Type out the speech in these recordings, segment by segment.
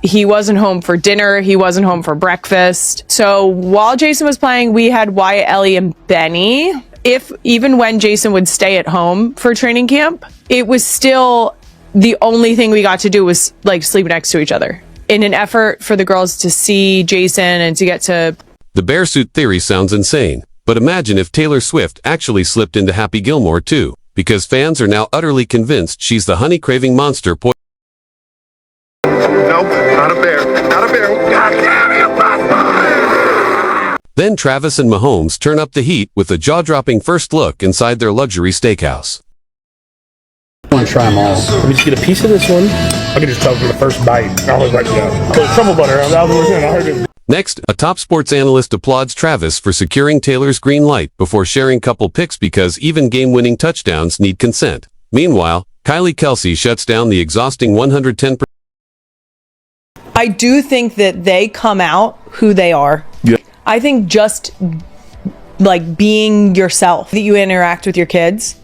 He wasn't home for dinner. He wasn't home for breakfast. So while Jason was playing, we had Wyatt, Ellie, and Benny. Even when Jason would stay at home for training camp, it was still the only thing we got to do was like sleep next to each other in an effort for the girls to see Jason and to get to... The bear suit theory sounds insane, but imagine if Taylor Swift actually slipped into Happy Gilmore too, because fans are now utterly convinced she's the honey-craving monster Nope, not a bear. Not a bear. God damn you, bastard! Then Travis and Mahomes turn up the heat with a jaw-dropping first look inside their luxury steakhouse. I want to try them all. Let me just get a piece of this one. I can just tell from the first bite. I was like, yeah. But truffle butter. I heard it. Next, a top sports analyst applauds Travis for securing Taylor's green light before sharing couple pics because even game-winning touchdowns need consent. Meanwhile, Kelce shuts down the exhausting 110%. I do think that they come out who they are. Yeah. I think just like being yourself, that you interact with your kids,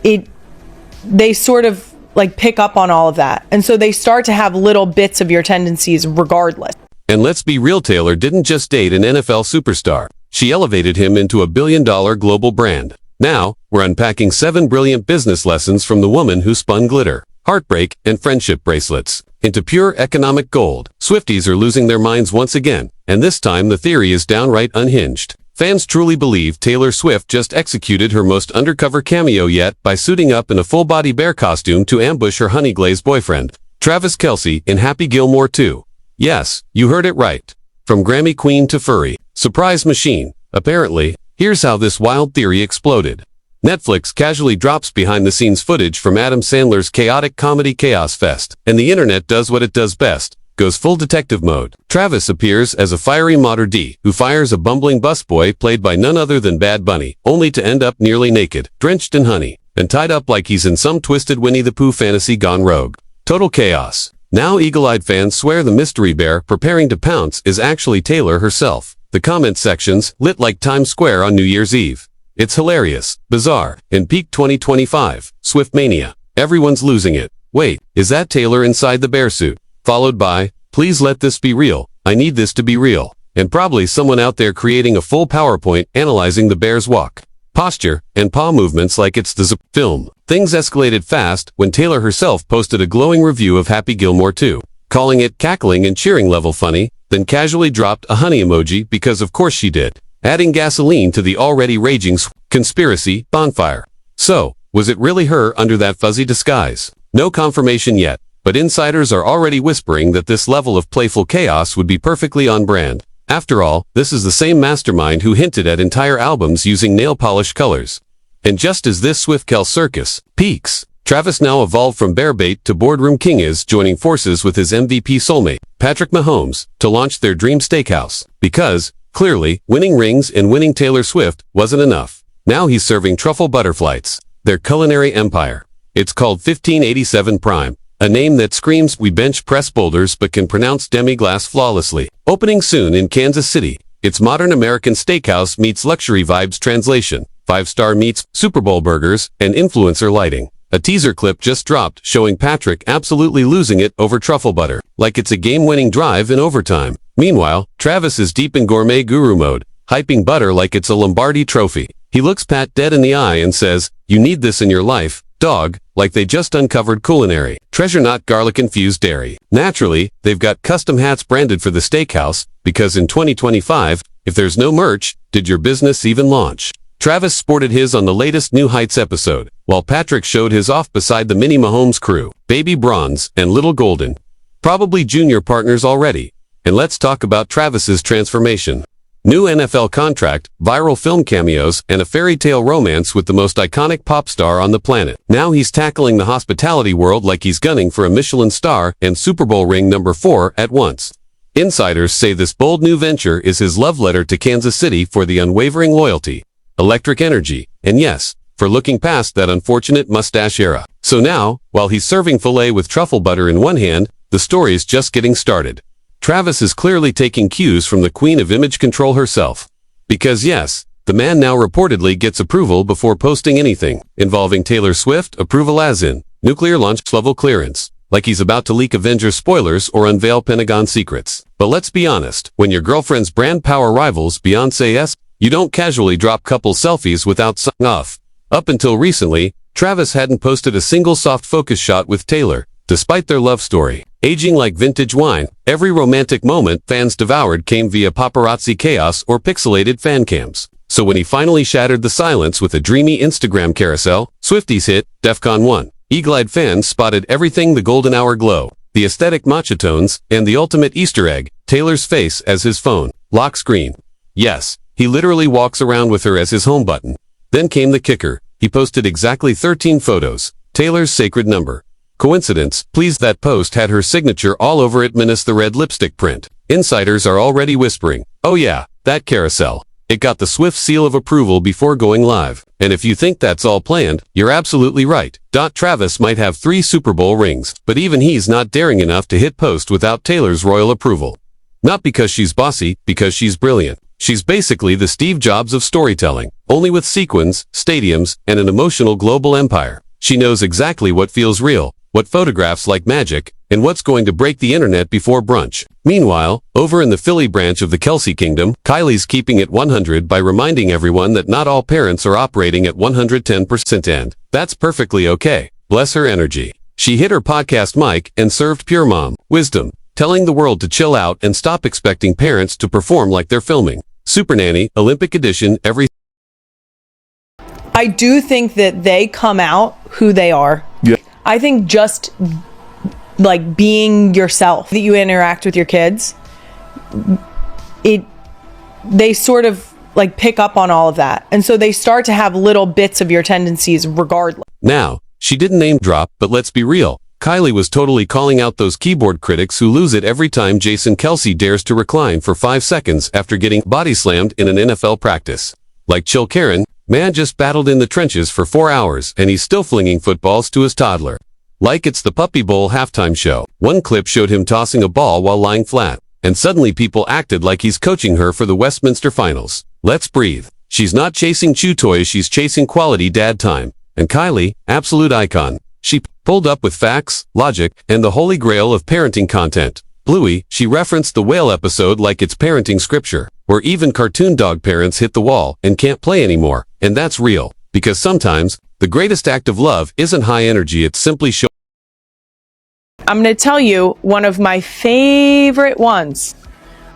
they sort of like pick up on all of that. And so they start to have little bits of your tendencies regardless. And let's be real, Taylor didn't just date an NFL superstar. She elevated him into a billion-dollar global brand. Now, we're unpacking 7 brilliant business lessons from the woman who spun glitter, heartbreak, and friendship bracelets into pure economic gold. Swifties are losing their minds once again, and this time the theory is downright unhinged. Fans truly believe Taylor Swift just executed her most undercover cameo yet by suiting up in a full-body bear costume to ambush her honey-glazed boyfriend, Travis Kelce, in Happy Gilmore 2. Yes, you heard it right. From Grammy Queen to furry surprise machine. Apparently, here's how this wild theory exploded. Netflix casually drops behind-the-scenes footage from Adam Sandler's chaotic comedy Chaos Fest, and the internet does what it does best, goes full detective mode. Travis appears as a fiery Mater D, who fires a bumbling busboy played by none other than Bad Bunny, only to end up nearly naked, drenched in honey, and tied up like he's in some twisted Winnie the Pooh fantasy gone rogue. Total chaos. Now eagle-eyed fans swear the mystery bear preparing to pounce is actually Taylor herself. The comment sections lit like Times Square on New Year's Eve. It's hilarious, bizarre, and peak 2025, Swift mania. Everyone's losing it. Wait, is that Taylor inside the bear suit? Followed by, please let this be real. I need this to be real. And probably someone out there creating a full PowerPoint analyzing the bear's walk, posture, and paw movements like it's the film. Things escalated fast when Taylor herself posted a glowing review of Happy Gilmore 2, calling it cackling and cheering level funny, then casually dropped a honey emoji because of course she did, adding gasoline to the already raging conspiracy bonfire. So, was it really her under that fuzzy disguise? No confirmation yet, but insiders are already whispering that this level of playful chaos would be perfectly on brand. After all, this is the same mastermind who hinted at entire albums using nail polish colors. And just as this Swift-Kel circus peaks, Travis now evolved from bear bait to boardroom king is joining forces with his MVP soulmate, Patrick Mahomes, to launch their dream steakhouse. Because, clearly, winning rings and winning Taylor Swift wasn't enough. Now he's serving truffle butterflights, their culinary empire. It's called 1587 Prime, a name that screams we bench press boulders but can pronounce demi-glace flawlessly. Opening soon in Kansas City, it's modern American steakhouse meets luxury vibes translation, 5-star meets Super Bowl burgers, and influencer lighting. A teaser clip just dropped showing Patrick absolutely losing it over truffle butter, like it's a game-winning drive in overtime. Meanwhile, Travis is deep in gourmet guru mode, hyping butter like it's a Lombardi trophy. He looks Pat dead in the eye and says, "You need this in your life, dog," like they just uncovered culinary treasure, not garlic-infused dairy. Naturally, they've got custom hats branded for the steakhouse, because in 2025, if there's no merch, did your business even launch? Travis sported his on the latest New Heights episode, while Patrick showed his off beside the mini Mahomes crew, Baby Bronze and Little Golden. Probably junior partners already. And let's talk about Travis's transformation. New NFL contract, viral film cameos, and a fairy tale romance with the most iconic pop star on the planet. Now he's tackling the hospitality world like he's gunning for a Michelin star and Super Bowl ring number 4 at once. Insiders say this bold new venture is his love letter to Kansas City for the unwavering loyalty, electric energy, and yes, for looking past that unfortunate mustache era. So now, while he's serving filet with truffle butter in one hand, the story's just getting started. Travis is clearly taking cues from the queen of image control herself. Because yes, the man now reportedly gets approval before posting anything involving Taylor Swift, approval as in nuclear launch level clearance. like he's about to leak Avengers spoilers or unveil Pentagon secrets. But let's be honest, when your girlfriend's brand power rivals Beyoncé's, you don't casually drop couple selfies without signing off. Up until recently, Travis hadn't posted a single soft focus shot with Taylor, despite their love story. Aging like vintage wine, every romantic moment fans devoured came via paparazzi chaos or pixelated fan cams. So when he finally shattered the silence with a dreamy Instagram carousel, Swifties hit DEFCON 1. Eagle-eyed fans spotted everything: the golden hour glow, the aesthetic matcha tones, and the ultimate Easter egg, Taylor's face as his phone lock screen. Yes, he literally walks around with her as his home button. Then came the kicker. He posted exactly 13 photos, Taylor's sacred number. Coincidence? Please, that post had her signature all over it minus the red lipstick print. Insiders are already whispering, oh yeah, that carousel. It got the Swift seal of approval before going live. And if you think that's all planned, you're absolutely right. Travis might have 3 Super Bowl rings, but even he's not daring enough to hit post without Taylor's royal approval. Not because she's bossy, because she's brilliant. She's basically the Steve Jobs of storytelling, only with sequins, stadiums, and an emotional global empire. She knows exactly what feels real, what photographs like magic, and what's going to break the internet before brunch. Meanwhile, over in the Philly branch of the Kelce Kingdom, Kylie's keeping it 100 by reminding everyone that not all parents are operating at 110%, and that's perfectly okay. Bless her energy. She hit her podcast mic and served pure mom wisdom, telling the world to chill out and stop expecting parents to perform like they're filming. Super Nanny, Olympic edition, every... I do think that they come out who they are. Yeah. I think just like being yourself, that you interact with your kids, they sort of like pick up on all of that. And so they start to have little bits of your tendencies regardless. Now, she didn't name drop, but let's be real. Kylie was totally calling out those keyboard critics who lose it every time Jason Kelce dares to recline for 5 seconds after getting body slammed in an NFL practice. Like, chill Karen, man just battled in the trenches for 4 hours and he's still flinging footballs to his toddler. Like it's the Puppy Bowl halftime show. One clip showed him tossing a ball while lying flat, and suddenly people acted like he's coaching her for the Westminster Finals. Let's breathe. She's not chasing chew toys, she's chasing quality dad time. And Kylie, absolute icon. She pulled up with facts, logic, and the holy grail of parenting content. Bluey, she referenced the whale episode like it's parenting scripture, where even cartoon dog parents hit the wall and can't play anymore. And that's real, because sometimes, the greatest act of love isn't high energy, it's simply show. I'm going to tell you one of my favorite ones.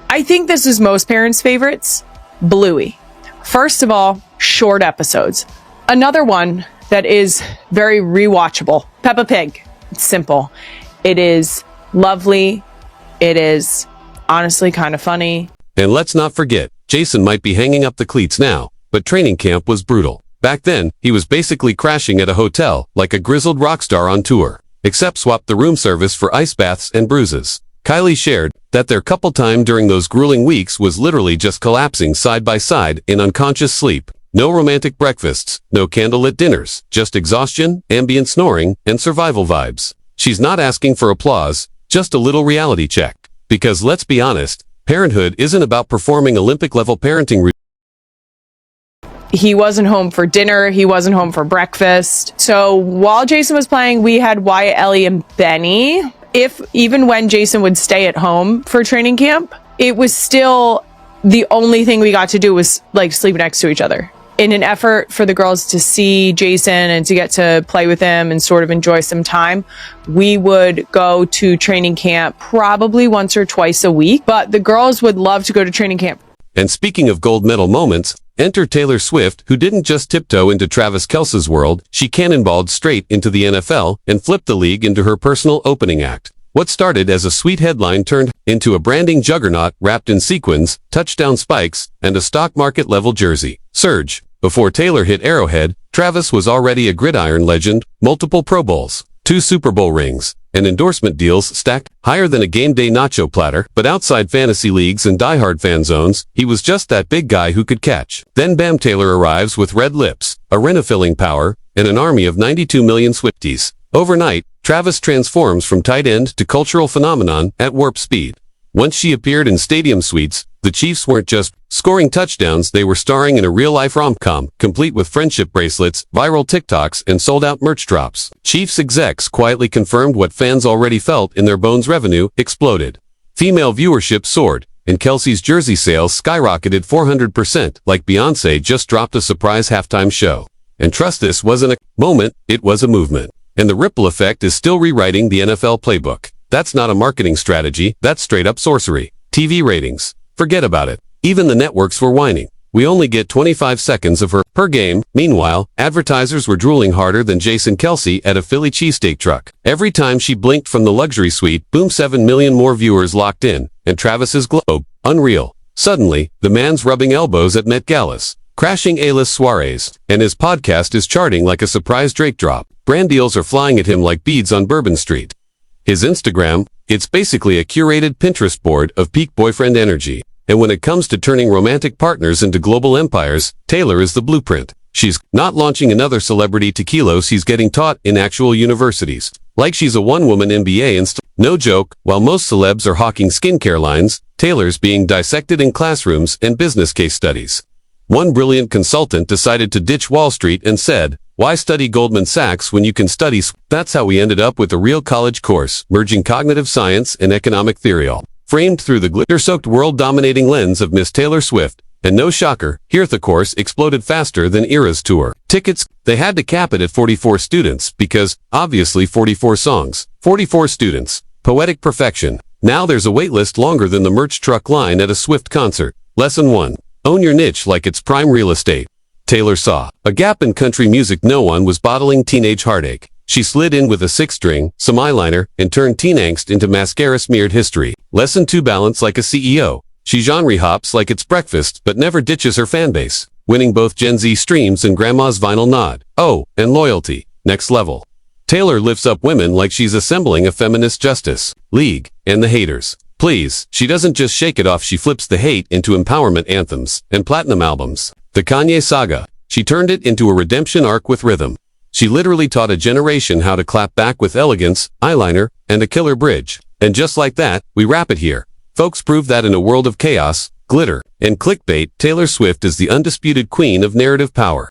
I think this is most parents' favorites, Bluey. First of all, short episodes. Another one that is very rewatchable, Peppa Pig. It's simple. It is lovely. It is honestly kind of funny. And let's not forget, Jason might be hanging up the cleats now, but training camp was brutal. Back then, he was basically crashing at a hotel like a grizzled rock star on tour, except swapped the room service for ice baths and bruises. Kylie shared that their couple time during those grueling weeks was literally just collapsing side by side in unconscious sleep. No romantic breakfasts, no candlelit dinners, just exhaustion, ambient snoring, and survival vibes. She's not asking for applause, just a little reality check. Because let's be honest, parenthood isn't about performing Olympic-level parenting routines. He wasn't home for dinner. He wasn't home for breakfast. So while Jason was playing, we had Wyatt, Ellie, and Benny. Even when Jason would stay at home for training camp, it was still the only thing we got to do was like sleep next to each other. In an effort for the girls to see Jason and to get to play with him and sort of enjoy some time, we would go to training camp probably once or twice a week, but the girls would love to go to training camp. And speaking of gold medal moments, enter Taylor Swift, who didn't just tiptoe into Travis Kelce's world, she cannonballed straight into the NFL and flipped the league into her personal opening act. What started as a sweet headline turned into a branding juggernaut wrapped in sequins, touchdown spikes, and a stock market level jersey. Surge. Before Taylor hit Arrowhead, Travis was already a gridiron legend, multiple Pro Bowls, 2 Super Bowl rings, and endorsement deals stacked higher than a game day nacho platter. But outside fantasy leagues and diehard fan zones, he was just that big guy who could catch. Then bam, Taylor arrives with red lips, arena filling power, and an army of 92 million Swifties. Overnight, Travis transforms from tight end to cultural phenomenon at warp speed. Once she appeared in stadium suites, the The Chiefs weren't just scoring touchdowns, they were starring in a real-life rom-com, complete with friendship bracelets, viral TikToks, and sold-out merch drops. Chiefs execs quietly confirmed what fans already felt in their bones: revenue exploded. Female viewership soared, and Kelce's jersey sales skyrocketed 400%, like Beyoncé just dropped a surprise halftime show. And trust, this wasn't a moment, it was a movement. And the ripple effect is still rewriting the NFL playbook. That's not a marketing strategy, that's straight-up sorcery. TV ratings. Forget about it. Even the networks were whining. We only get 25 seconds of her per game. Meanwhile, advertisers were drooling harder than Jason Kelce at a Philly cheesesteak truck. Every time she blinked from the luxury suite, boom, 7 million more viewers locked in. And Travis's globe. Unreal. Suddenly, the man's rubbing elbows at Met Galas, crashing A-list soirees, and his podcast is charting like a surprise Drake drop. Brand deals are flying at him like beads on Bourbon Street. His Instagram, it's basically a curated Pinterest board of peak boyfriend energy. And when it comes to turning romantic partners into global empires, Taylor is the blueprint. She's not launching another celebrity tequilos he's getting taught in actual universities. Like she's a one-woman MBA and no joke, while most celebs are hawking skincare lines, Taylor's being dissected in classrooms and business case studies. One brilliant consultant decided to ditch Wall Street and said, "Why study Goldman Sachs when you can study Swift?" That's how we ended up with a real college course, merging cognitive science and economic theory, all framed through the glitter-soaked world-dominating lens of Miss Taylor Swift. And no shocker, here the course exploded faster than Era's tour. Tickets, they had to cap it at 44 students because, obviously, 44 songs, 44 students. Poetic perfection. Now there's a waitlist longer than the merch truck line at a Swift concert. Lesson 1. Own your niche like it's prime real estate. Taylor saw a gap in country music. No one was bottling teenage heartache. She slid in with a 6-string, some eyeliner, and turned teen angst into mascara-smeared history. Lesson 2. Balance like a CEO. She genre hops like it's breakfast, but never ditches her fanbase, winning both Gen Z streams and grandma's vinyl nod. Oh, and loyalty. Next level. Taylor lifts up women like she's assembling a feminist justice league, and the haters. Please, she doesn't just shake it off, she flips the hate into empowerment anthems and platinum albums. The Kanye saga. She turned it into a redemption arc with rhythm. She literally taught a generation how to clap back with elegance, eyeliner, and a killer bridge. And just like that, we wrap it here. Folks prove that in a world of chaos, glitter, and clickbait, Taylor Swift is the undisputed queen of narrative power.